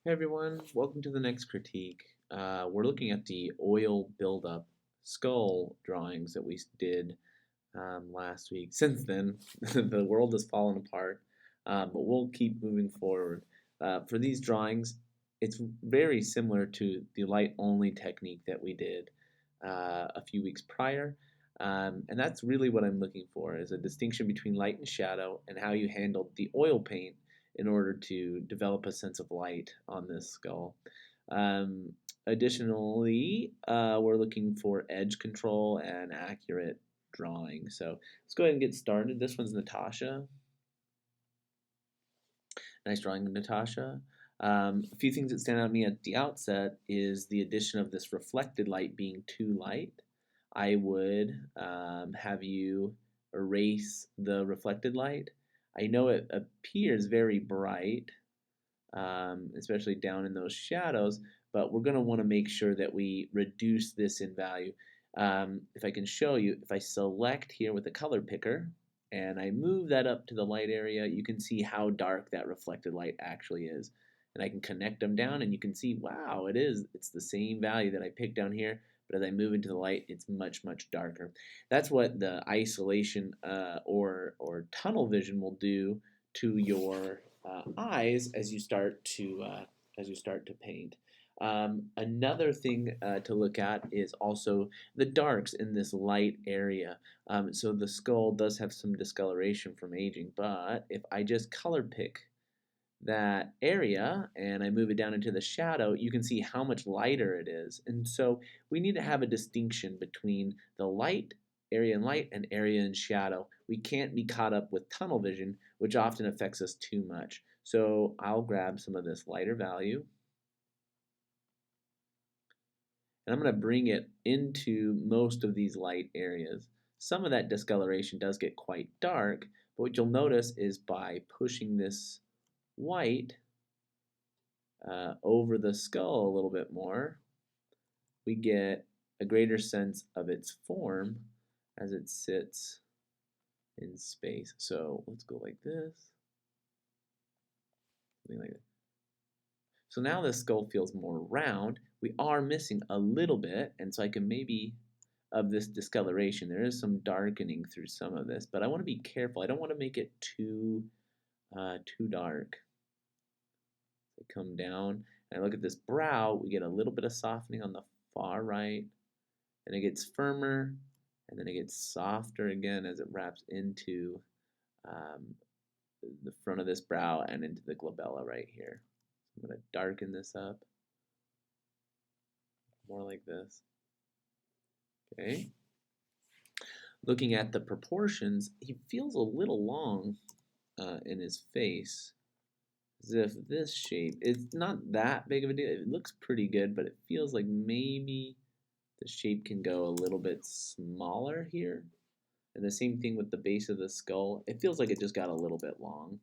Hey everyone, welcome to the next critique. We're looking at the oil buildup skull drawings that we did last week. Since then, the world has fallen apart, but we'll keep moving forward. For these drawings, it's very similar to the light only technique that we did a few weeks prior. And that's really what I'm looking for is a distinction between light and shadow and how you handled the oil paint in order to develop a sense of light on this skull. Um, Additionally, we're looking for edge control and accurate drawing. So let's go ahead and get started. This one's Natasha. Nice drawing, Natasha. A few things that stand out to me at the outset is the addition of this reflected light being too light. I would have you erase the reflected light. I know it appears very bright, especially down in those shadows, but we're going to want to make sure that we reduce this in value. If I can show you, if I select here with the color picker and I move that up to the light area, you can see how dark that reflected light actually is. And I can connect them down and you can see, wow, it's the same value that I picked down here, but as I move into the light, it's much, much darker. That's what the isolation or tunnel vision will do to your eyes as you start to paint. Another thing to look at is also the darks in this light area. So the skull does have some discoloration from aging, but if I just color pick that area and I move it down into the shadow, you can see how much lighter it is. And so we need to have a distinction between the light area in light and area in shadow. We can't be caught up with tunnel vision, which often affects us too much. So I'll grab some of this lighter value and I'm going to bring it into most of these light areas. Some of that discoloration does get quite dark, but what you'll notice is by pushing this white over the skull a little bit more, we get a greater sense of its form as it sits in space. So let's go like this, something like that. So now the skull feels more round. We are missing a little bit, and so I can maybe, of this discoloration, there is some darkening through some of this, but I want to be careful. I don't want to make it too dark. I come down and I look at this brow, we get a little bit of softening on the far right, and it gets firmer, and then it gets softer again as it wraps into um, the front of this brow and into the glabella right here. I'm going to darken this up more like this. Okay. Looking at the proportions, he feels a little long in his face, as if this shape, it's not that big of a deal. It looks pretty good, but it feels like maybe the shape can go a little bit smaller here. And the same thing with the base of the skull. It feels like it just got a little bit long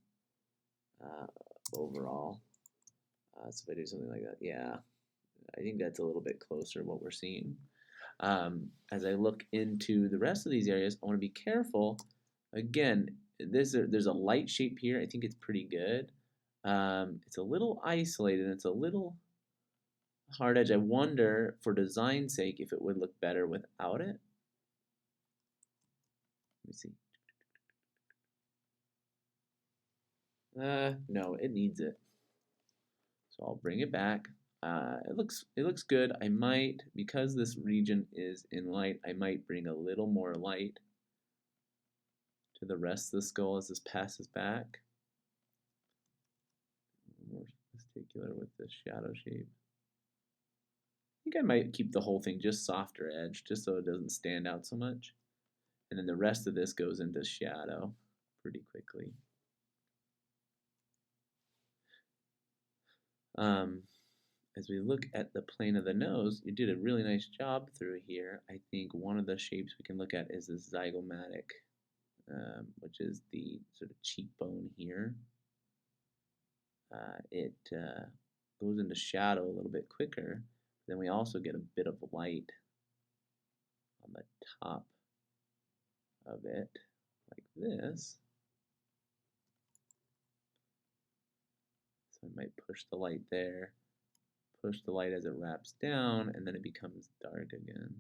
uh, overall. So if I do something like that, yeah, I think that's a little bit closer what we're seeing. As I look into the rest of these areas, I want to be careful. Again, there's a light shape here. I think it's pretty good. It's a little isolated. It's a little hard edge. I wonder, for design's sake, if it would look better without it. Let me see. No, it needs it. So I'll bring it back. It looks good. I might, because this region is in light, I might bring a little more light to the rest of the skull as this passes back. More sophisticated with this shadow shape. I think I might keep the whole thing just softer edge, just so it doesn't stand out so much. And then the rest of this goes into shadow pretty quickly. As we look at the plane of the nose, you did a really nice job through here. I think one of the shapes we can look at is the zygomatic, which is the sort of cheekbone here. It goes into shadow a little bit quicker. Then we also get a bit of light on the top of it, like this. So I might push the light there, push the light as it wraps down, and then it becomes dark again.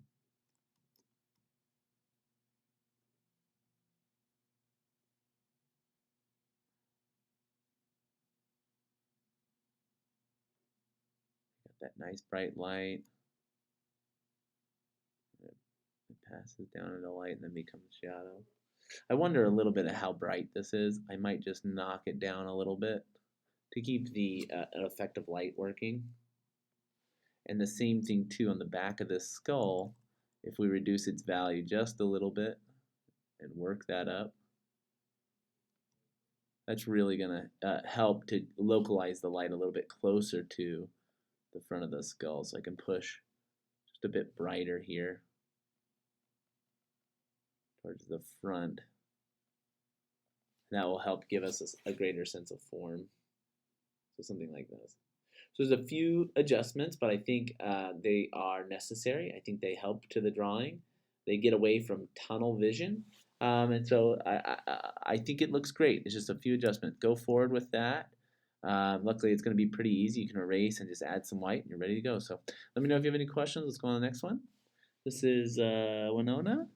Got that nice bright light. It passes down into light and then becomes shadow. I wonder a little bit of how bright this is. I might just knock it down a little bit to keep the effect of light working. And the same thing too on the back of this skull. If we reduce its value just a little bit and work that up, that's really going to help to localize the light a little bit closer to the front of the skull. So I can push just a bit brighter here towards the front. That will help give us a greater sense of form. So something like this. So there's a few adjustments, but I think they are necessary. I think they help to the drawing. They get away from tunnel vision. And so I think it looks great. It's just a few adjustments. Go forward with that. Luckily, it's going to be pretty easy. You can erase and just add some white, and you're ready to go. So let me know if you have any questions. Let's go on to the next one. This is Winona.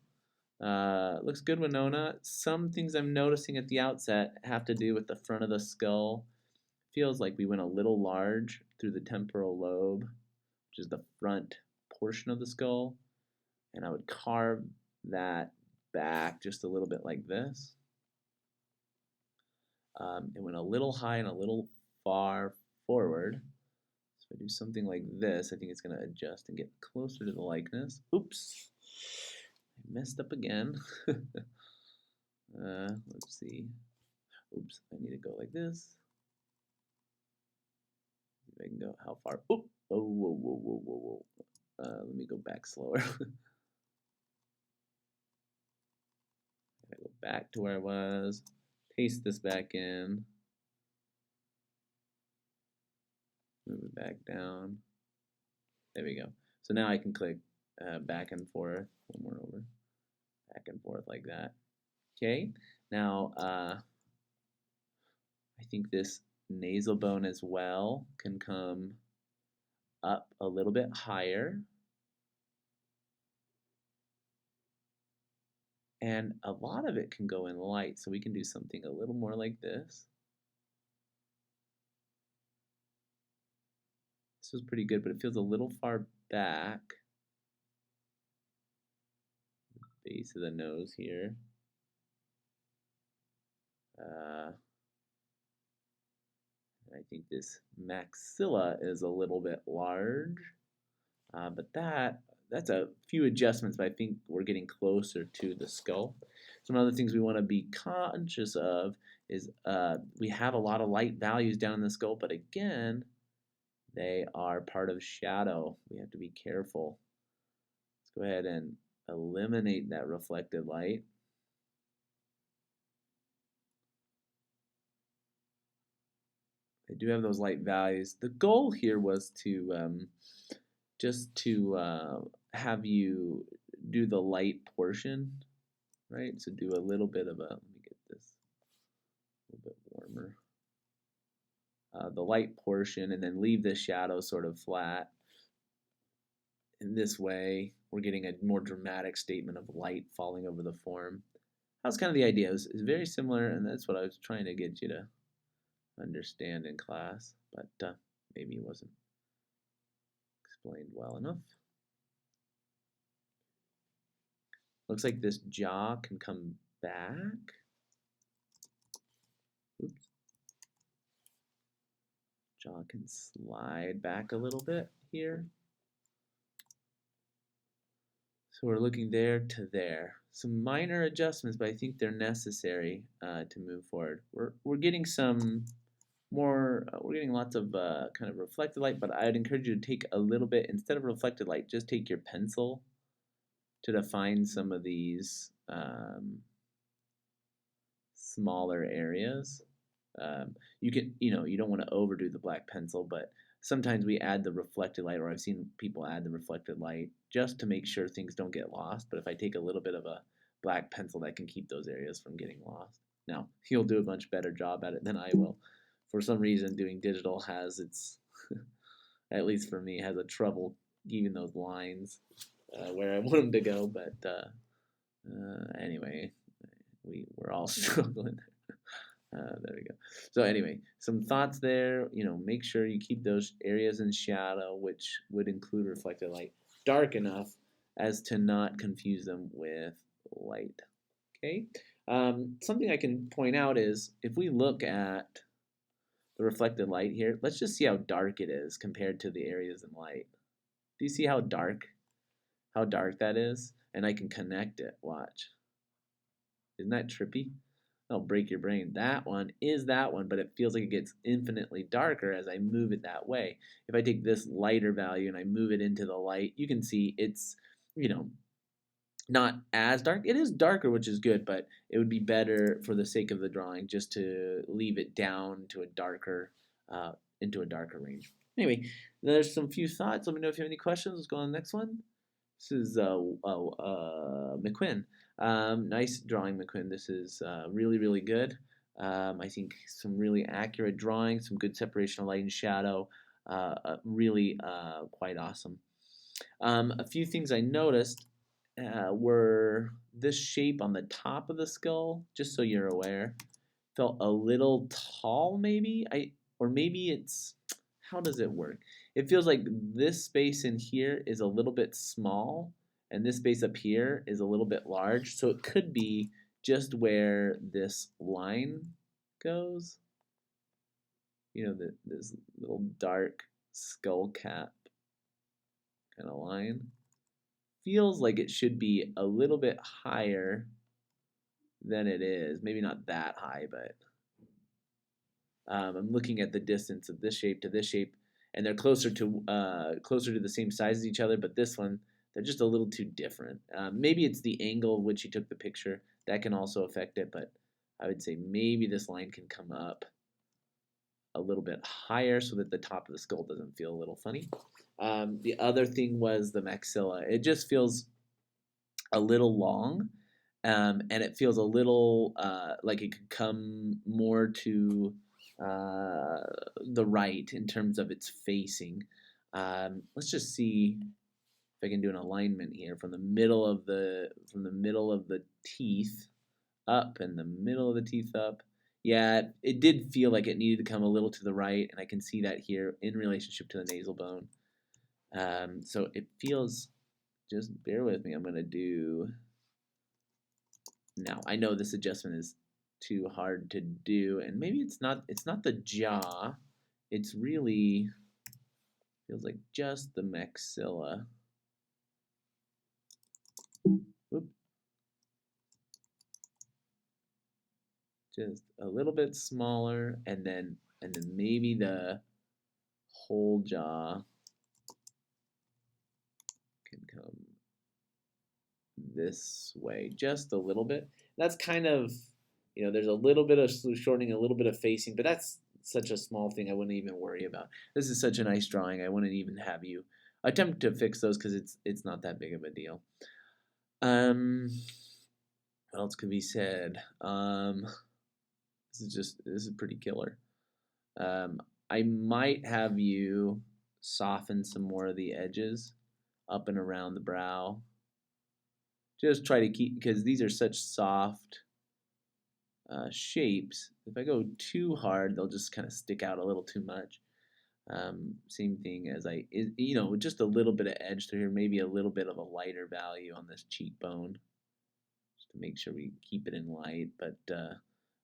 Looks good, Winona. Some things I'm noticing at the outset have to do with the front of the skull. Feels like we went a little large through the temporal lobe, which is the front portion of the skull. And I would carve that back just a little bit like this. It went a little high and a little far forward. So if I do something like this, I think it's going to adjust and get closer to the likeness. Oops. I messed up again. Let's see. Oops, I need to go like this. See if I can go how far. Oop. Oh, whoa, whoa, whoa, whoa, whoa. Let me go back slower. I go back to where I was. Paste this back in. Move it back down. There we go. So now I can click back and forth. One more over. Back and forth like that. Okay. Now, I think this nasal bone as well can come up a little bit higher. And a lot of it can go in light, so we can do something a little more like this. This was pretty good, but it feels a little far back. Base of the nose here. I think this maxilla is a little bit large, but that's a few adjustments, but I think we're getting closer to the skull. Some other things we want to be conscious of is we have a lot of light values down in the skull, but again, they are part of shadow. We have to be careful. Let's go ahead and eliminate that reflected light. They do have those light values. The goal here was to just to have you do the light portion, right? So do a little bit of a, let me get this a little bit warmer. The light portion, and then leave the shadow sort of flat. In this way, we're getting a more dramatic statement of light falling over the form. That's kind of the idea. It's very similar, and that's what I was trying to get you to understand in class, but maybe it wasn't explained well enough. Looks like this jaw can come back. Oops. Jaw can slide back a little bit here. So we're looking there to there. Some minor adjustments, but I think they're necessary to move forward. We're getting some more, we're getting lots of kind of reflected light, but I'd encourage you to take a little bit, instead of reflected light, just take your pencil to define some of these smaller areas. You can, you don't want to overdo the black pencil, but sometimes we add the reflected light, or I've seen people add the reflected light just to make sure things don't get lost. But if I take a little bit of a black pencil, that can keep those areas from getting lost. Now, he'll do a much better job at it than I will for some reason, doing digital has its, at least for me, has a trouble keeping those lines where I want them to go. But anyway, we're all struggling. There we go. So anyway, some thoughts there. Make sure you keep those areas in shadow, which would include reflected light, dark enough as to not confuse them with light. Okay. Something I can point out is if we look at the reflected light here, let's just see how dark it is compared to the areas in light. Do you see how dark that is? And I can connect it. Watch. Isn't that trippy? That'll break your brain. That one is that one, but it feels like it gets infinitely darker as I move it that way. If I take this lighter value and I move it into the light, you can see it's, not as dark. It is darker, which is good, but it would be better for the sake of the drawing just to leave it down to a darker, into a darker range. Anyway, there's some few thoughts. Let me know if you have any questions. Let's go on the next one. This is McQuinn. Nice drawing, McQuinn. This is really, really good. I think some really accurate drawing, some good separation of light and shadow. Really quite awesome. A few things I noticed were this shape on the top of the skull, just so you're aware, felt a little tall maybe. Or maybe it's, how does it work? It feels like this space in here is a little bit small and this space up here is a little bit large. So it could be just where this line goes. This little dark skull cap kind of line. Feels like it should be a little bit higher than it is. Maybe not that high, but I'm looking at the distance of this shape to this shape, and they're closer to the same size as each other. But this one, they're just a little too different. Maybe it's the angle in which you took the picture that can also affect it. But I would say maybe this line can come up a little bit higher so that the top of the skull doesn't feel a little funny. The other thing was the maxilla. It just feels a little long, and it feels a little like it could come more to the right in terms of its facing. Let's just see if I can do an alignment here from the middle of the teeth up and the middle of the teeth up. Yeah, it did feel like it needed to come a little to the right, and I can see that here in relationship to the nasal bone. So it feels, just bear with me, I'm going to do, now I know this adjustment is too hard to do, and maybe it's not the jaw, it's really, feels like just the maxilla. Oop. Just a little bit smaller, and then maybe the whole jaw can come this way just a little bit. That's kind of, there's a little bit of shortening, a little bit of facing, but that's such a small thing I wouldn't even worry about. This is such a nice drawing. I wouldn't even have you attempt to fix those because it's not that big of a deal. What else could be said? This is pretty killer. I might have you soften some more of the edges up and around the brow. Just try to keep, because these are such soft shapes. If I go too hard, they'll just kind of stick out a little too much. Same thing as just a little bit of edge through here, maybe a little bit of a lighter value on this cheekbone, just to make sure we keep it in light. But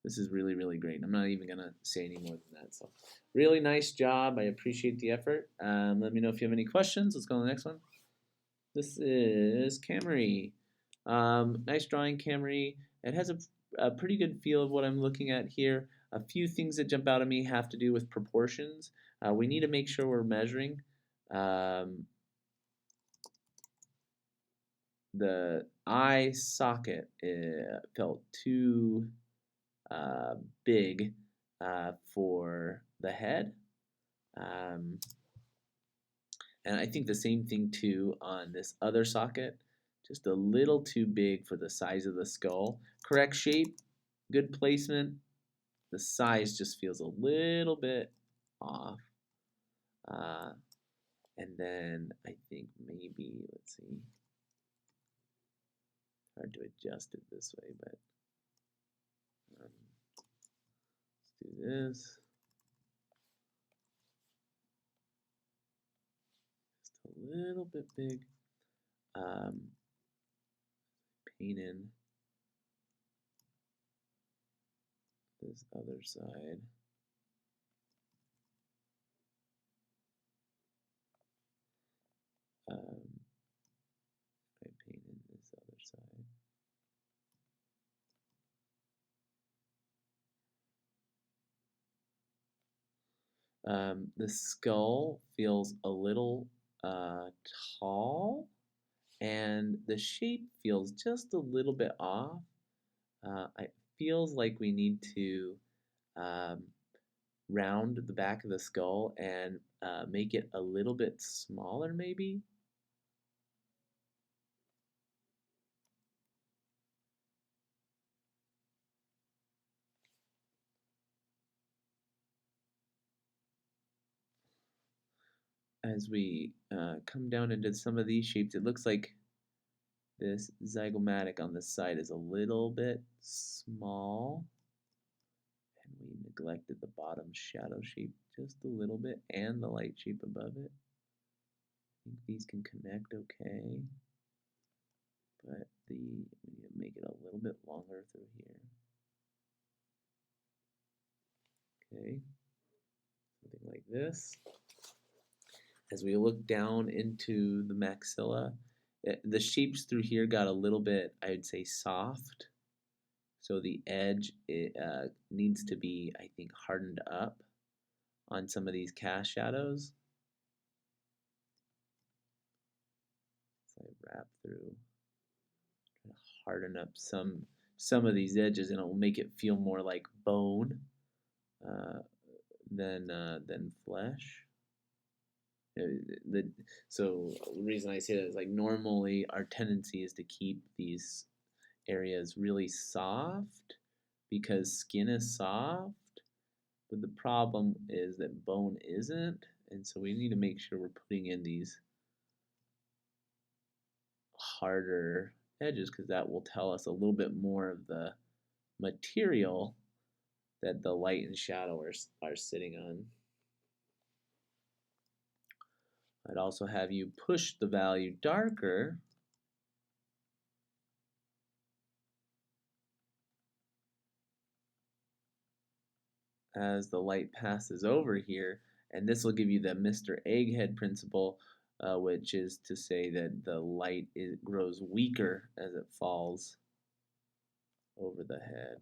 this is really, really great. I'm not even going to say any more than that. So really nice job. I appreciate the effort. Let me know if you have any questions. Let's go on the next one. This is Camarie. Nice drawing, Camarie. It has a pretty good feel of what I'm looking at here. A few things that jump out at me have to do with proportions. We need to make sure we're measuring. The eye socket felt too big for the head. And I think the same thing too on this other socket. Just a little too big for the size of the skull. Correct shape, good placement, the size just feels a little bit off. Uh, and then I think maybe, let's see, hard to adjust it this way, but let's do this. Just a little bit big. Paint in this other side. I paint in this other side. The skull feels a little tall, and the shape feels just a little bit off. It feels like we need to um, round the back of the skull and make it a little bit smaller, maybe. As we come down into some of these shapes, it looks like this zygomatic on the side is a little bit small. And we neglected the bottom shadow shape just a little bit and the light shape above it. I think these can connect okay. But we need to make it a little bit longer through here. Okay, something like this. As we look down into the maxilla, the shapes through here got a little bit, I would say, soft. So the edge needs to be, I think, hardened up on some of these cast shadows. So I wrap through, try to harden up some of these edges, and it will make it feel more like bone than flesh. So the reason I say that is like normally our tendency is to keep these areas really soft because skin is soft, but the problem is that bone isn't, and so we need to make sure we're putting in these harder edges because that will tell us a little bit more of the material that the light and shadow are sitting on. I'd also have you push the value darker as the light passes over here, and this will give you the Mr. Egghead principle, which is to say that the light grows weaker as it falls over the head.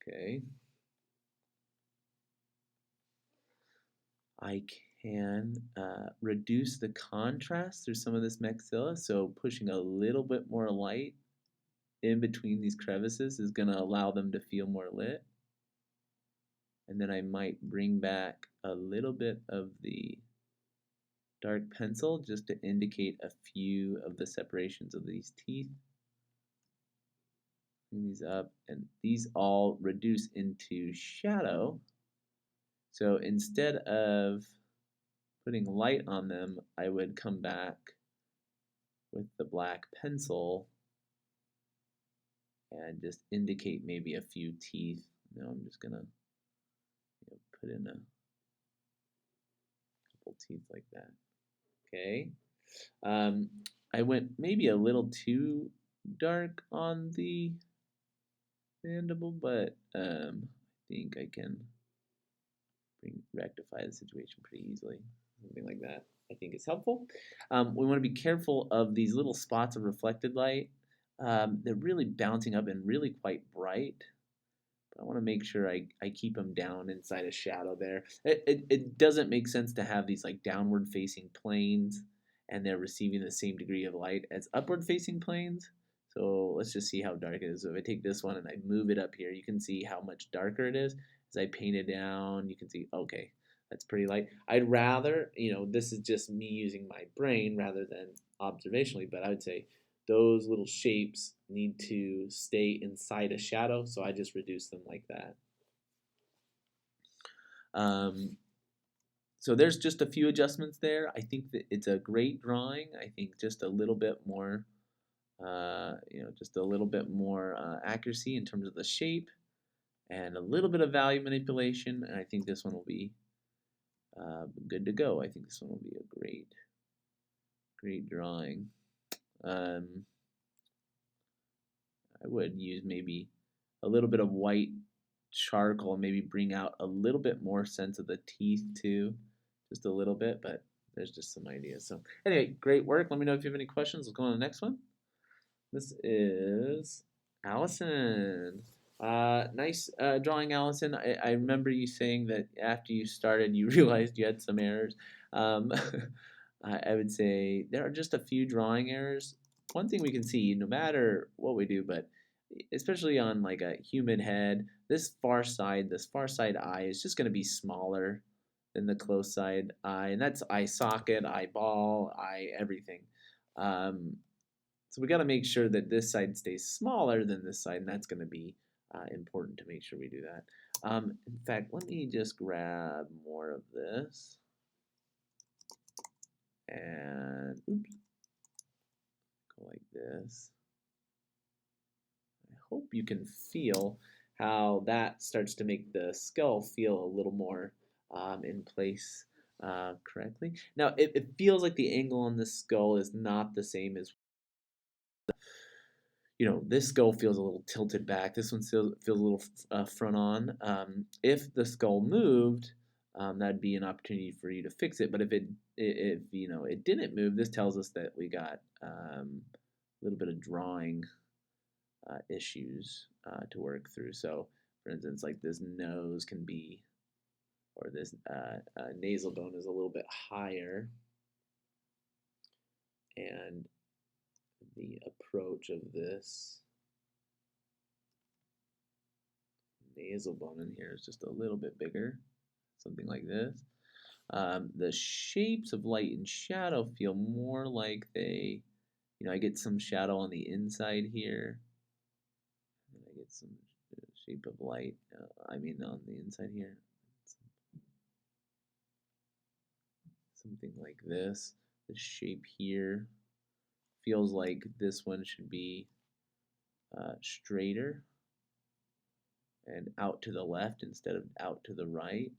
Okay. I can reduce the contrast through some of this maxilla, so pushing a little bit more light in between these crevices is going to allow them to feel more lit. And then I might bring back a little bit of the dark pencil just to indicate a few of the separations of these teeth. Bring these up, and these all reduce into shadow. So instead of putting light on them, I would come back with the black pencil and just indicate maybe a few teeth. Now I'm just gonna put in a couple teeth like that. Okay. I went maybe a little too dark on the mandible, but I think I can rectify the situation pretty easily. Something like that I think is helpful. We want to be careful of these little spots of reflected light. They're really bouncing up and really quite bright. But I want to make sure I keep them down inside a shadow there. It doesn't make sense to have these like downward facing planes and they're receiving the same degree of light as upward facing planes. So let's just see how dark it is. So if I take this one and I move it up here, you can see how much darker it is. As I paint it down, you can see, okay, that's pretty light. I'd rather, this is just me using my brain rather than observationally, but I would say those little shapes need to stay inside a shadow, so I just reduce them like that. Um, so there's just a few adjustments there. I think that it's a great drawing. I think just a little bit more, just a little bit more accuracy in terms of the shape and a little bit of value manipulation. And I think this one will be good to go. I think this one will be a great drawing. I would use maybe a little bit of white charcoal and maybe bring out a little bit more sense of the teeth too, just a little bit, but there's just some ideas. So anyway, great work. Let me know if you have any questions. Let's go on to the next one. This is Allison. Nice drawing, Allison. I remember you saying that after you started, you realized you had some errors. Um, I would say there are just a few drawing errors. One thing we can see, no matter what we do, but especially on like a human head, this far side eye is just going to be smaller than the close side eye, and that's eye socket, eyeball, eye everything. Um, so we got to make sure that this side stays smaller than this side, and that's going to be important to make sure we do that. In fact, let me just grab more of this. And oops, go like this. I hope you can feel how that starts to make the skull feel a little more in place correctly. Now, it feels like the angle on this skull is not the same as, this skull feels a little tilted back. This one feels a little front on. If the skull moved, that'd be an opportunity for you to fix it. But if it didn't move, this tells us that we got a little bit of drawing issues to work through. So, for instance, like this nose can be, or this nasal bone is a little bit higher, and the approach of this nasal bone in here is just a little bit bigger, something like this. The shapes of light and shadow feel more like I get some shadow on the inside here, and I get some shape of light, on the inside here. Something like this. The shape here feels like this one should be straighter and out to the left instead of out to the right.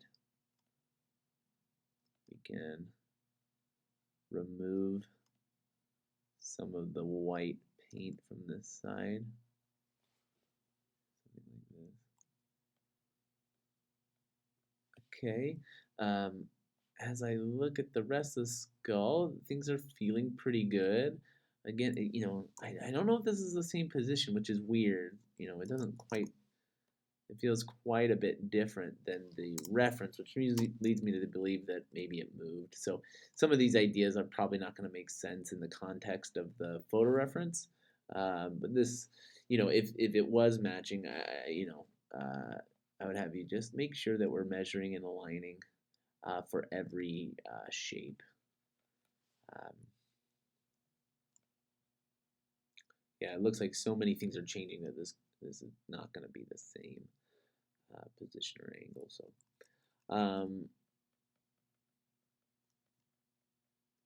We can remove some of the white paint from this side. Something like this. Okay. As I look at the rest of the skull, things are feeling pretty good. Again, I don't know if this is the same position, which is weird. It doesn't quite, it feels quite a bit different than the reference, which usually leads me to believe that maybe it moved. So some of these ideas are probably not going to make sense in the context of the photo reference. But this, if it was matching, I would have you just make sure that we're measuring and aligning for every shape. Yeah, it looks like so many things are changing that this is not going to be the same position or angle. So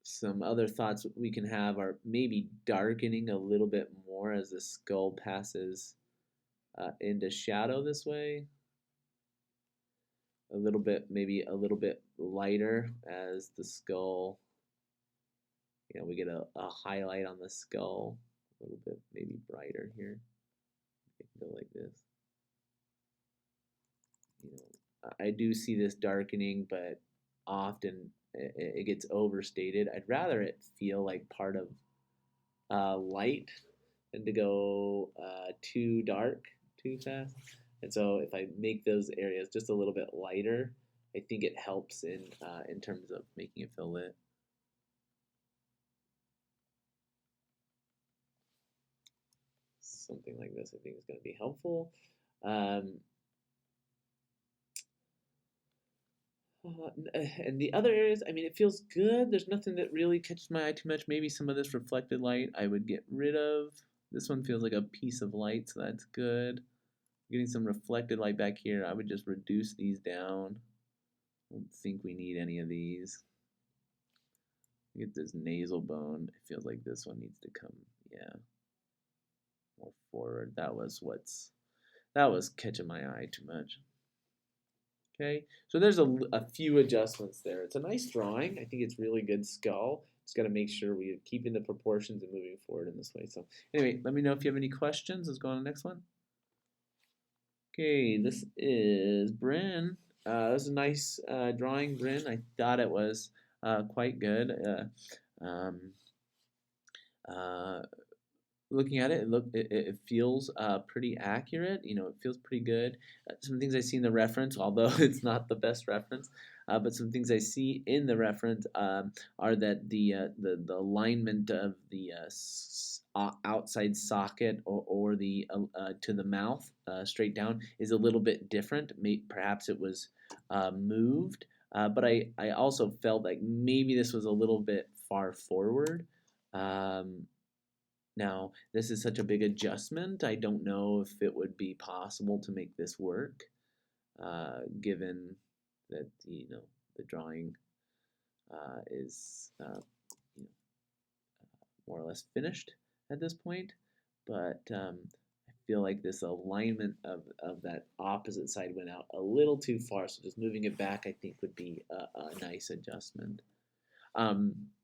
some other thoughts we can have are maybe darkening a little bit more as the skull passes into shadow this way. Maybe a little bit lighter as the skull, we get a highlight on the skull, a little bit maybe brighter here. It can go like this. I do see this darkening, but often it gets overstated. I'd rather it feel like part of light than to go too dark too fast. And so if I make those areas just a little bit lighter, I think it helps in terms of making it feel lit. Something like this I think is going to be helpful. And the other areas, I mean, it feels good. There's nothing that really catches my eye too much. Maybe some of this reflected light I would get rid of. This one feels like a piece of light, so that's good. Getting some reflected light back here, I would just reduce these down. I don't think we need any of these. Get this nasal bone. It feels like this one needs to come, yeah, more forward. That was catching my eye too much. Okay, so there's a few adjustments there. It's a nice drawing. I think it's really good skull. Just got to make sure we're keeping the proportions and moving forward in this way. So anyway, let me know if you have any questions. Let's go on to the next one. Okay, this is Brynn. This is a nice drawing, Brynn. I thought it was quite good. Um, uh, Looking at it, it feels pretty accurate. You know, it feels pretty good. Some things I see in the reference, although it's not the best reference, but some things I see in the reference are that the alignment of the outside socket or the to the mouth straight down is a little bit different. Perhaps it was moved, but I also felt like maybe this was a little bit far forward. Um, Now, this is such a big adjustment. I don't know if it would be possible to make this work, given that the drawing is more or less finished at this point. But I feel like this alignment of that opposite side went out a little too far. So just moving it back, I think, would be a nice adjustment. Um,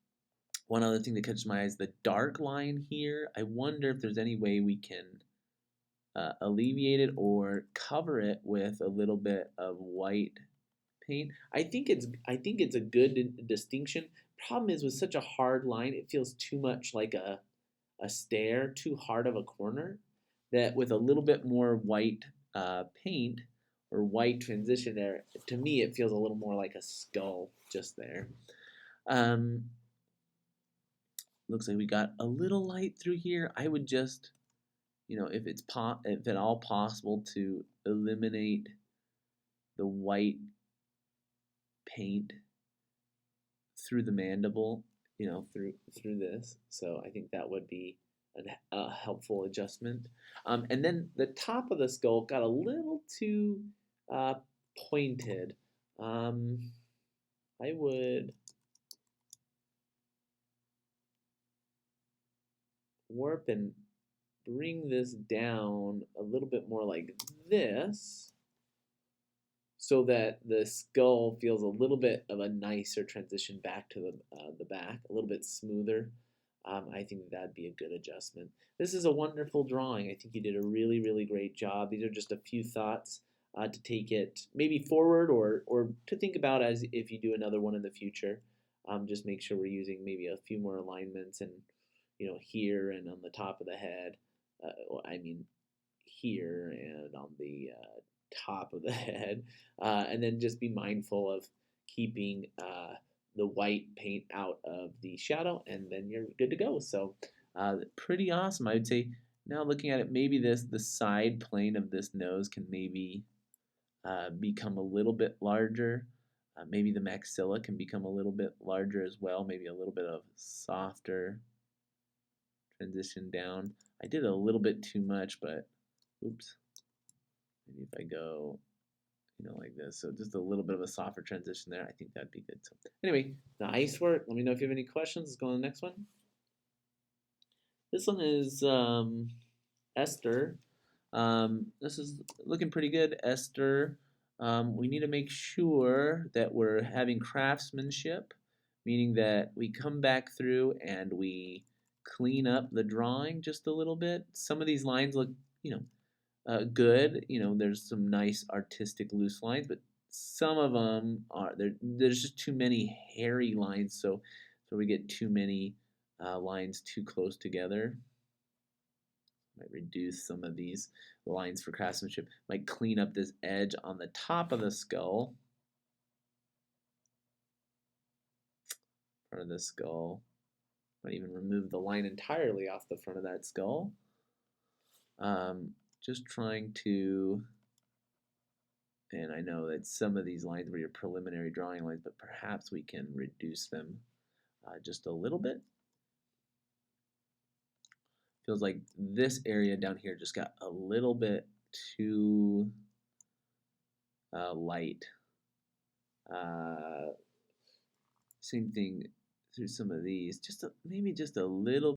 One other thing that catches my eye is the dark line here. I wonder if there's any way we can alleviate it or cover it with a little bit of white paint. I think it's a good distinction. Problem is, with such a hard line, it feels too much like a stare, too hard of a corner. That with a little bit more white paint or white transition there, to me it feels a little more like a skull just there. Um, Looks like we got a little light through here. I would just, if if at all possible, to eliminate the white paint through the mandible, through this. So I think that would be a helpful adjustment. And then the top of the skull got a little too uh, pointed. I would warp and bring this down a little bit more like this so that the skull feels a little bit of a nicer transition back to the back, a little bit smoother. I think that'd be a good adjustment. This is a wonderful drawing. I think you did a really, really great job. These are just a few thoughts to take it maybe forward or to think about as if you do another one in the future. Just make sure we're using maybe a few more alignments and here and on the top of the head. I mean here and on the top of the head, and then just be mindful of keeping the white paint out of the shadow, and then you're good to go. So pretty awesome. I would say now looking at it, maybe the side plane of this nose can maybe become a little bit larger. Maybe the maxilla can become a little bit larger as well. Maybe a little bit of softer transition down. I did a little bit too much, but oops. Maybe if I go, like this. So just a little bit of a softer transition there. I think that'd be good. So anyway, nice work. Let me know if you have any questions. Let's go on to the next one. This one is Esther. This is looking pretty good, Esther. We need to make sure that we're having craftsmanship, meaning that we come back through and we clean up the drawing just a little bit. Some of these lines look, good. There's some nice artistic loose lines, but some of them there's just too many hairy lines, so we get too many lines too close together. Might reduce some of these lines for craftsmanship. Might clean up this edge on the top of the skull. Front of the skull. Might even remove the line entirely off the front of that skull. Just trying to And I know that some of these lines were your preliminary drawing lines, but perhaps we can reduce them just a little bit. Feels like this area down here just got a little bit too light. Same thing through some of these, maybe just a little